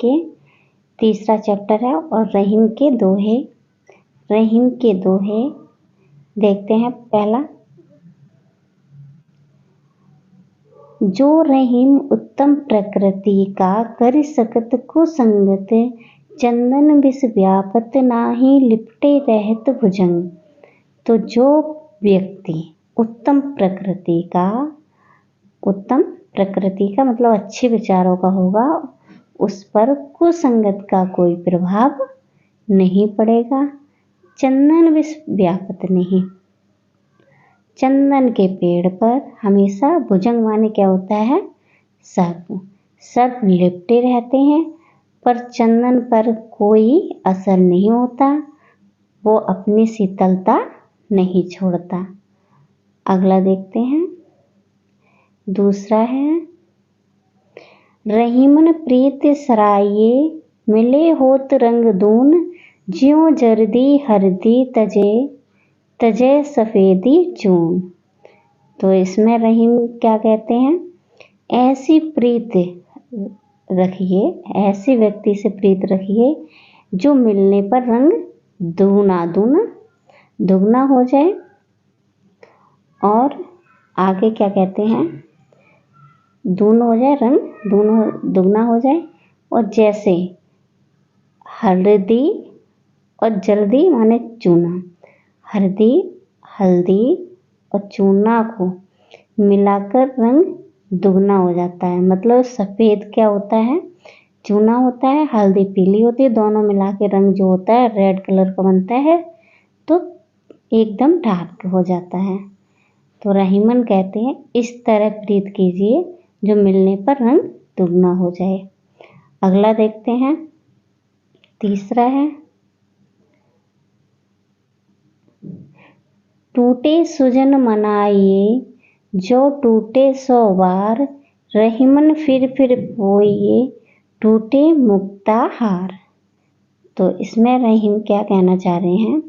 के तीसरा चैप्टर है और रहीम के दोहे। रहीम के दोहे देखते हैं। पहला, जो रहीम उत्तम प्रकृति का कर सकत कुसंगत, चंदन विष व्यापत नाहि लिपटे रहत भुजंग। तो जो व्यक्ति उत्तम प्रकृति का मतलब अच्छे विचारों का होगा, उस पर कुसंगत का कोई प्रभाव नहीं पड़ेगा। चंदन विष व्यापत नहीं, चंदन के पेड़ पर हमेशा भुजंग माने क्या होता है, सर्प लिपटे रहते हैं, पर चंदन पर कोई असर नहीं होता, वो अपनी शीतलता नहीं छोड़ता। अगला देखते हैं। दूसरा है, रहीमन प्रीत सराये, मिले होत रंग दून, ज्यों जर्दी हरदी तजे सफेदी चून। तो इसमें रहीम क्या कहते हैं, ऐसी प्रीत रखिए, ऐसे व्यक्ति से प्रीत रखिए जो मिलने पर रंग दुगना हो जाए। और आगे क्या कहते हैं, दून हो जाए, रंग दुगना हो जाए। और जैसे हल्दी और जल्दी माने चूना, हल्दी और चूना को मिलाकर रंग दुगना हो जाता है। मतलब सफ़ेद क्या होता है, चूना होता है, हल्दी पीली होती है, दोनों मिला के रंग जो होता है रेड कलर का बनता है, तो एकदम डार्क हो जाता है। तो रहीमन कहते हैं इस तरह प्रीत कीजिए जो मिलने पर रंग दुगना हो जाए। अगला देखते हैं। तीसरा है, टूटे सुजन मनाइए, जो टूटे सौ बार, रहीमन फिर पोइए, टूटे मुक्ता हार। तो इसमें रहीम क्या कहना चाह रहे हैं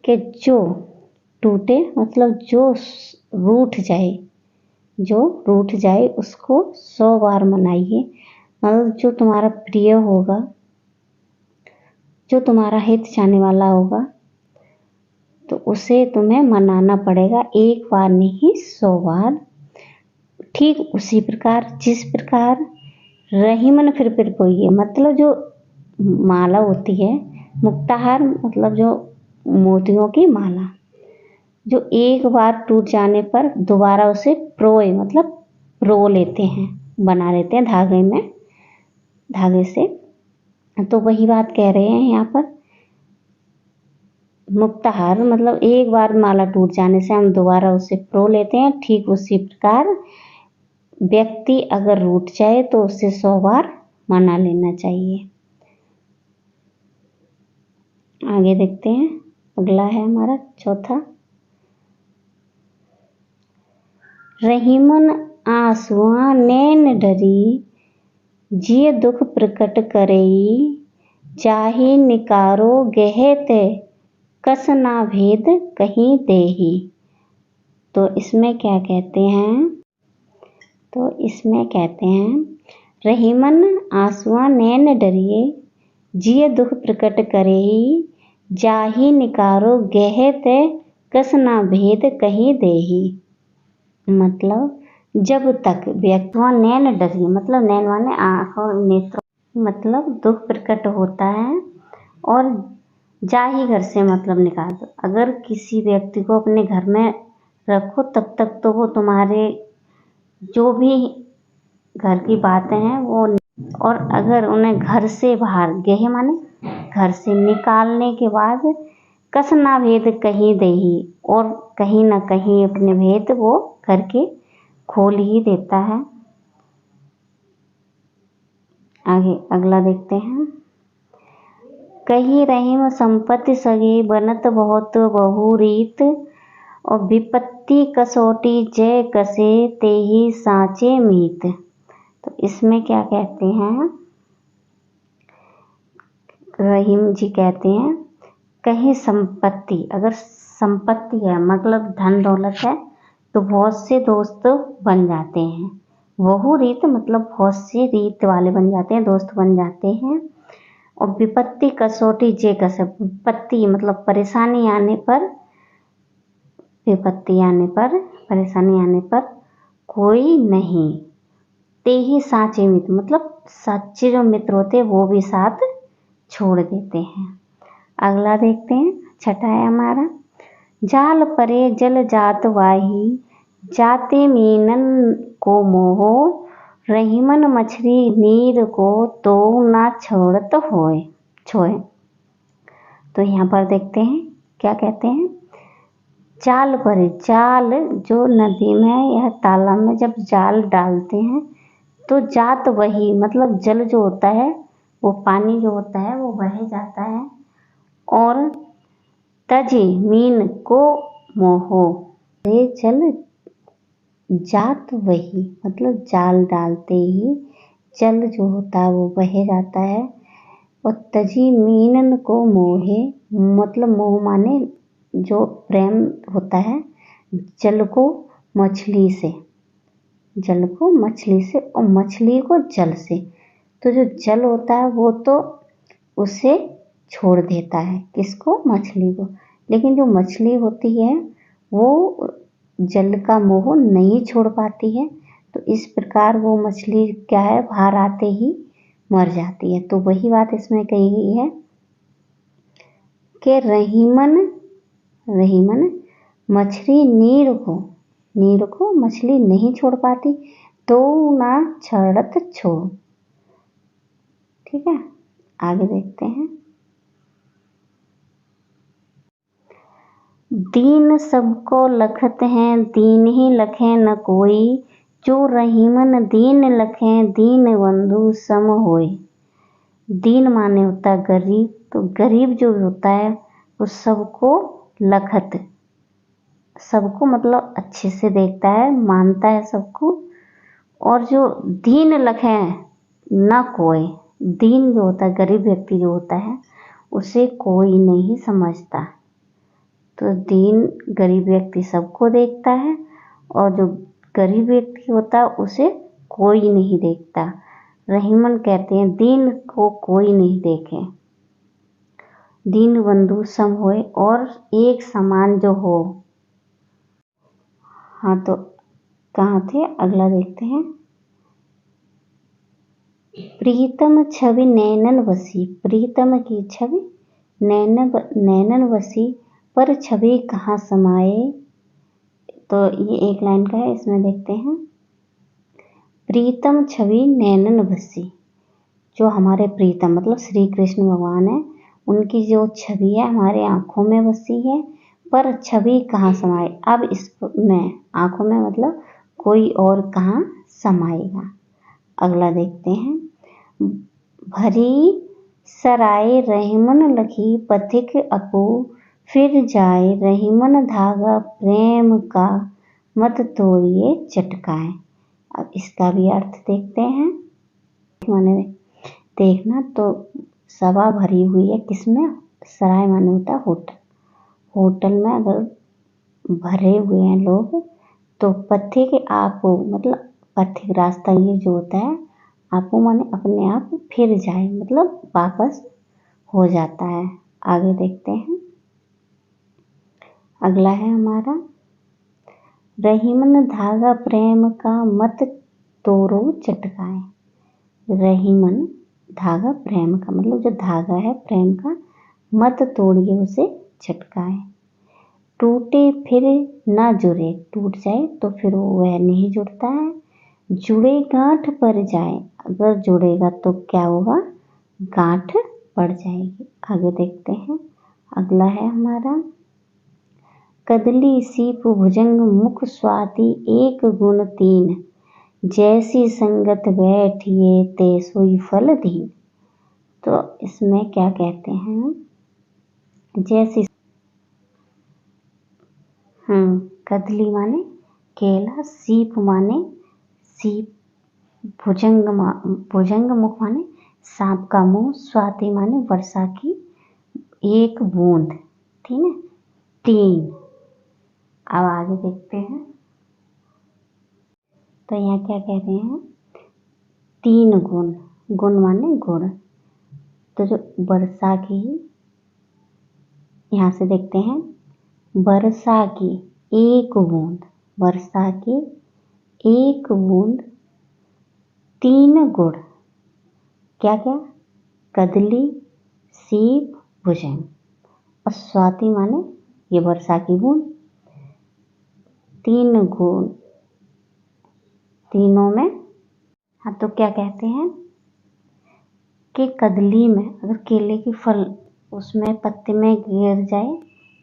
कि जो टूटे मतलब जो रूठ जाए उसको 100 बार मनाइए। मतलब जो तुम्हारा प्रिय होगा, जो तुम्हारा हित चाहने वाला होगा, तो उसे तुम्हें मनाना पड़ेगा, एक बार नहीं 100 बार। ठीक उसी प्रकार जिस प्रकार रहीमन फिर पोइए, मतलब जो माला होती है, मुक्ताहार मतलब जो मोतियों की माला, जो एक बार टूट जाने पर दोबारा उसे प्रोए मतलब रो लेते हैं, बना लेते हैं धागे से। तो वही बात कह रहे हैं यहाँ पर, मुक्ताहार मतलब एक बार माला टूट जाने से हम दोबारा उसे प्रो लेते हैं। ठीक उसी प्रकार व्यक्ति अगर रूठ जाए तो उसे 100 बार मना लेना चाहिए। आगे देखते हैं। अगला है हमारा चौथा, रहीमन आंसुआ नैन डरी, जिय दुख प्रकट करई, चाहे निकारो गहत कस ना भेद कहीं देही। तो इसमें क्या कहते हैं, तो इसमें कहते हैं, रहीमन आंसुआ नैन डरिए, जिय दुख प्रकट करई, जाहि निकारो गहत कस ना भेद कहीं देही। मतलब जब तक व्यक्ति नैन डरिए, मतलब नैन माने आंखों नेत्र, मतलब दुख प्रकट होता है, और जाहि घर से मतलब निकाल दो। अगर किसी व्यक्ति को अपने घर में रखो तब तक तो वो तुम्हारे जो भी घर की बातें हैं वो, और अगर उन्हें घर से बाहर, गेहे माने घर से निकालने के बाद, कस ना भेद कहीं देही, और कहीं ना कहीं अपने भेद वो करके खोल ही देता है। आगे अगला देखते हैं। कही रहीम संपत्ति सगे, बनत बहुत बहुरीत, और विपत्ति कसौटी जय कसे, तेही साँचे मीत। तो इसमें क्या कहते हैं, रहीम जी कहते हैं, कहीं संपत्ति, अगर संपत्ति है मतलब धन दौलत है, तो बहुत से दोस्त बन जाते हैं, बहु रीत मतलब बहुत सी रीत वाले बन जाते हैं, दोस्त बन जाते हैं। और विपत्ति कसौटी जे कसब, विपत्ति मतलब परेशानी आने पर, विपत्ति आने पर, परेशानी आने पर कोई नहीं, ते ही साचे मित्र मतलब सच्चे जो मित्र होते हैं वो भी साथ छोड़ देते हैं। अगला देखते हैं, छठा है हमारा, जाल परे जल जात वाही, जाते मीनन को मोहो, रहीमन मछली नीर को तो ना छोड़त होए छोए। तो यहाँ पर देखते हैं क्या कहते हैं, जाल परे, जाल जो नदी में या तालाब में जब जाल डालते हैं तो जात वही मतलब जल जो होता है, वो पानी जो होता है वो बह जाता है। और तजी मीन को मोहो, ये जल जात वही मतलब जाल डालते ही जल जो होता है वो बह जाता है। और तजी मीनन को मोहे मतलब मोह माने जो प्रेम होता है जल को मछली से, जल को मछली से और मछली को जल से। तो जो जल होता है वो तो उसे छोड़ देता है, किसको, मछली को। लेकिन जो मछली होती है वो जल का मोह नहीं छोड़ पाती है, तो इस प्रकार वो मछली क्या है, बाहर आते ही मर जाती है। तो वही बात इसमें कही गई है कि रहीमन, रहीमन मछली नीर को मछली नहीं छोड़ पाती, तो ना छड़त छोड़। ठीक है, आगे देखते हैं, दीन सबको लखत हैं, दीन ही लखे न कोई, जो रहीमन दीन लखे, दीन बंधु सम होए। दीन माने होता है गरीब, तो गरीब जो होता है वो सबको लखत, सबको मतलब अच्छे से देखता है, मानता है सबको। और जो दीन लखे न कोई, दीन जो होता है गरीब व्यक्ति जो होता है उसे कोई नहीं समझता। तो दीन गरीब व्यक्ति सबको देखता है और जो गरीब व्यक्ति होता है उसे कोई नहीं देखता। रहीमन कहते हैं दीन को कोई नहीं देखे, दीन बंधु सम होए और एक समान जो हो। हाँ, तो कहाँ थे, अगला देखते हैं, प्रीतम छवि नैनन वसी, प्रीतम की छवि नैनन वसी, पर छवि कहाँ समाए। तो ये एक लाइन का है, इसमें देखते हैं, प्रीतम छवि नैनन बसी, जो हमारे प्रीतम मतलब श्री कृष्ण भगवान है, उनकी जो छवि है हमारे आँखों में बसी है, पर छवि कहाँ समाए। अब इसमें आँखों में मतलब कोई और कहाँ समाएगा। अगला देखते हैं, भरी सराय रहीमन लखी पथिक अपू, फिर जाए रहीमन धागा प्रेम का, मत तोड़िए चटकाए। अब इसका भी अर्थ देखते हैं, माने देखना, तो सभा भरी हुई है किसमें, सराय माने होता है होटल, होटल में अगर भरे हुए हैं लोग तो पथिक आपो मतलब पथिक रास्ता ये जो होता है, आपो माने अपने आप, फिर जाए मतलब वापस हो जाता है। आगे देखते हैं, अगला है हमारा, रहीमन धागा प्रेम का मत तोड़ो चटकाए। रहीमन धागा प्रेम का मतलब जो धागा है प्रेम का, मत तोड़िए उसे चटकाए। टूटे फिर ना जुड़े, टूट जाए तो फिर वह नहीं जुड़ता है। जुड़े गांठ पर जाए, अगर जुड़ेगा तो क्या होगा, गांठ पड़ जाएगी। आगे देखते हैं, अगला है हमारा, कदली सीप भुजंग मुख स्वाति एक गुण तीन, जैसी संगत बैठिए ते सोई फल दीन। तो इसमें क्या कहते हैं, जैसी, कदली माने केला, सीप माने सीप, भुजंग मुख माने सांप का मुंह, स्वाति माने वर्षा की एक बूंद, ठीक है, तीन। अब आगे देखते हैं, तो यहाँ क्या कह रहे हैं, 3 गुण, गुण माने गुण। तो जो वर्षा की, यहाँ से देखते हैं, वर्षा की 1 बूंद, वर्षा की 1 बूंद 3 गुण, क्या क्या, कदली, सीप, भुजंग। और स्वाति माने ये वर्षा की बूंद, 3 गुण, तीनों में। हाँ, तो क्या कहते हैं कि कदली में अगर केले की फल उसमें पत्ते में गिर जाए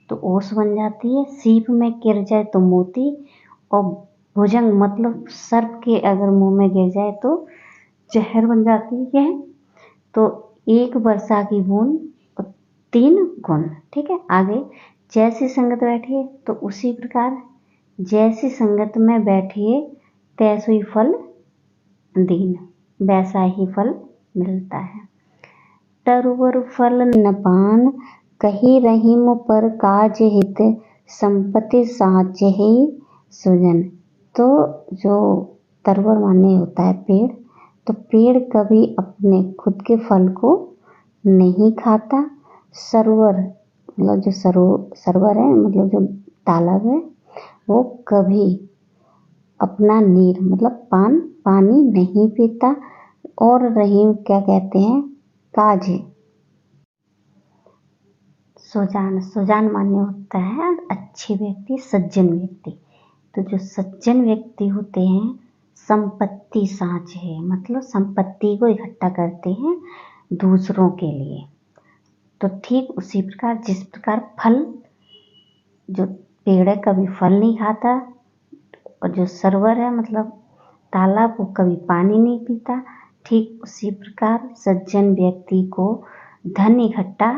तो ओस बन जाती है, सीप में गिर जाए तो मोती, और भुजंग मतलब सर्प के अगर मुंह में गिर जाए तो जहर बन जाती है। तो 1 वर्षा की बूंद और 3 गुण। ठीक है, आगे, जैसी संगत बैठिए तो उसी प्रकार, जैसी संगत में बैठिए तैसो ही फल दीन, वैसा ही फल मिलता है। तरुवर फल न पान, कही रहीम पर काज हित, संपत्ति साचहि सुजन। तो जो तरवर माने होता है पेड़, तो पेड़ कभी अपने खुद के फल को नहीं खाता। सरोवर मतलब जो सरोवर है, मतलब जो तालाब है, वो कभी अपना नीर मतलब पानी नहीं पीता। और रहीम क्या कहते हैं, काज, सुजान माने होता है अच्छे व्यक्ति, सज्जन व्यक्ति। तो जो सज्जन व्यक्ति होते हैं, संपत्ति साझ है, मतलब संपत्ति को इकट्ठा करते हैं दूसरों के लिए। तो ठीक उसी प्रकार, जिस प्रकार फल, जो पेड़ है कभी फल नहीं खाता, और जो सरोवर है मतलब तालाब, वो कभी पानी नहीं पीता। ठीक उसी प्रकार सज्जन व्यक्ति को धन इकट्ठा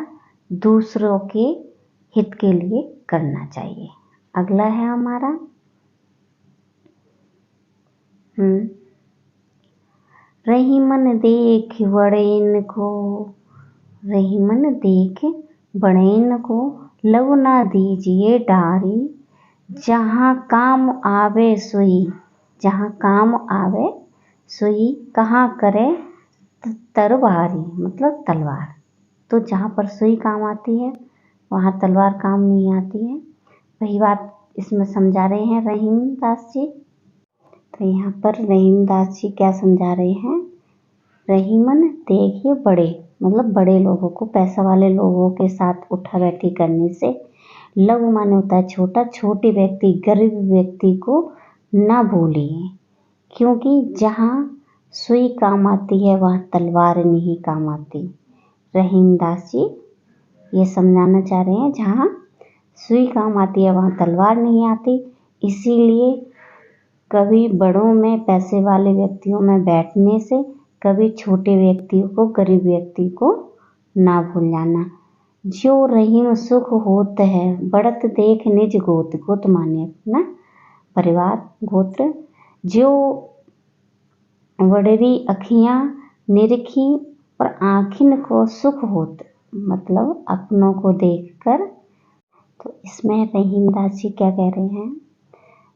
दूसरों के हित के लिए करना चाहिए। अगला है हमारा रहीमन देख बड़ेन को, रहीमन देख बड़ेन को, लव ना दीजिए डारी, जहाँ काम आवे सुई, जहाँ काम आवे सुई, कहाँ करे तरवारी मतलब तलवार। तो जहाँ पर सुई काम आती है वहाँ तलवार काम नहीं आती है। वही बात इसमें समझा रहे हैं रहीम दास जी। तो यहाँ पर रहीम दास जी क्या समझा रहे हैं, रहीमन देखिए बड़े, मतलब बड़े लोगों को, पैसा वाले लोगों के साथ उठा बैठी करने से, लव माने होता है छोटा, छोटे व्यक्ति, गरीब व्यक्ति को ना भूलिए, क्योंकि जहाँ सुई काम आती है वहाँ तलवार नहीं काम आती। रहीम दास जी ये समझाना चाह रहे हैं, जहाँ सुई काम आती है वहाँ तलवार नहीं आती। इसीलिए कभी बड़ों में, पैसे वाले व्यक्तियों में बैठने से कभी छोटे व्यक्तियों को, गरीब व्यक्ति को ना भूल जाना। जो रहीम सुख होत है, बढ़त देख निज गोत, गोत माने अपना परिवार, गोत्र। जो वडरी अखियाँ निरखी और आँखिन को सुख होत, मतलब अपनों को देखकर। तो इसमें रहीम दास जी क्या कह रहे हैं,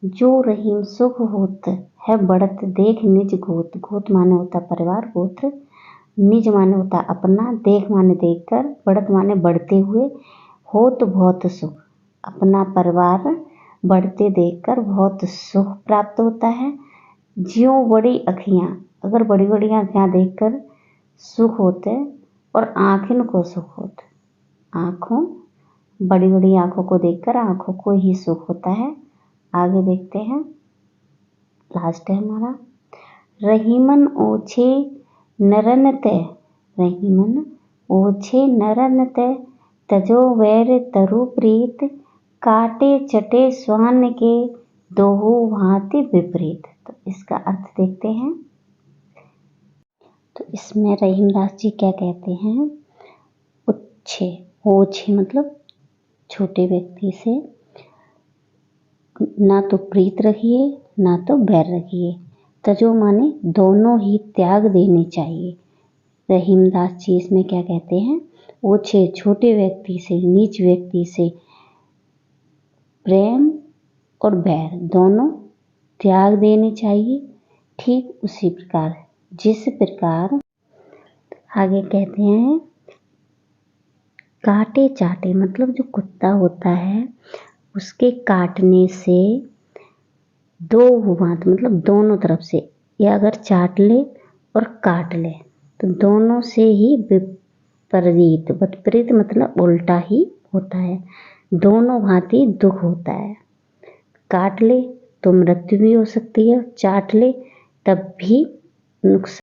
जो रहीम सुख होत है, बढ़त देख निज गोत, गोत माने होता परिवार, गोत्र, निज माने होता अपना, देख माने देखकर, बढ़त माने बढ़ते हुए, होत बहुत सुख, अपना परिवार बढ़ते देखकर बहुत सुख प्राप्त होता है। ज्यों बड़ी अखियाँ, अगर बड़ी बड़ी आँखें देखकर सुख होते, और आँखिन को सुख होता, आँखों, बड़ी बड़ी आँखों को देखकर आँखों को ही सुख होता है। आगे देखते हैं, लास्ट है हमारा, रहीमन ओछे नरन ते, रहीमन ओछे नरन ते, तजो वैर तरु प्रीत, काटे चटे स्वान के, दोहु भांति विपरीत। तो इसका अर्थ देखते हैं। तो इसमें रहीम दास जी क्या कहते हैं, ओछे, ओछे मतलब छोटे व्यक्ति से ना तो प्रीत रखिए ना तो बैर रखिए। तजो माने दोनों ही त्याग देने चाहिए। रहीम दास जी इसमें क्या कहते हैं, ओछे छोटे व्यक्ति से, नीच व्यक्ति से प्रेम और बैर दोनों त्याग देने चाहिए। ठीक उसी प्रकार जिस प्रकार आगे कहते हैं काटे चाटे, मतलब जो कुत्ता होता है उसके काटने से दो बात, मतलब दोनों तरफ से, या अगर चाट ले और काट ले तो दोनों से ही विपरीत, विपरीत मतलब उल्टा ही होता है, दोनों भांति दुख होता है। काट ले तो मृत्यु भी हो सकती है, चाट ले तब भी नुकसान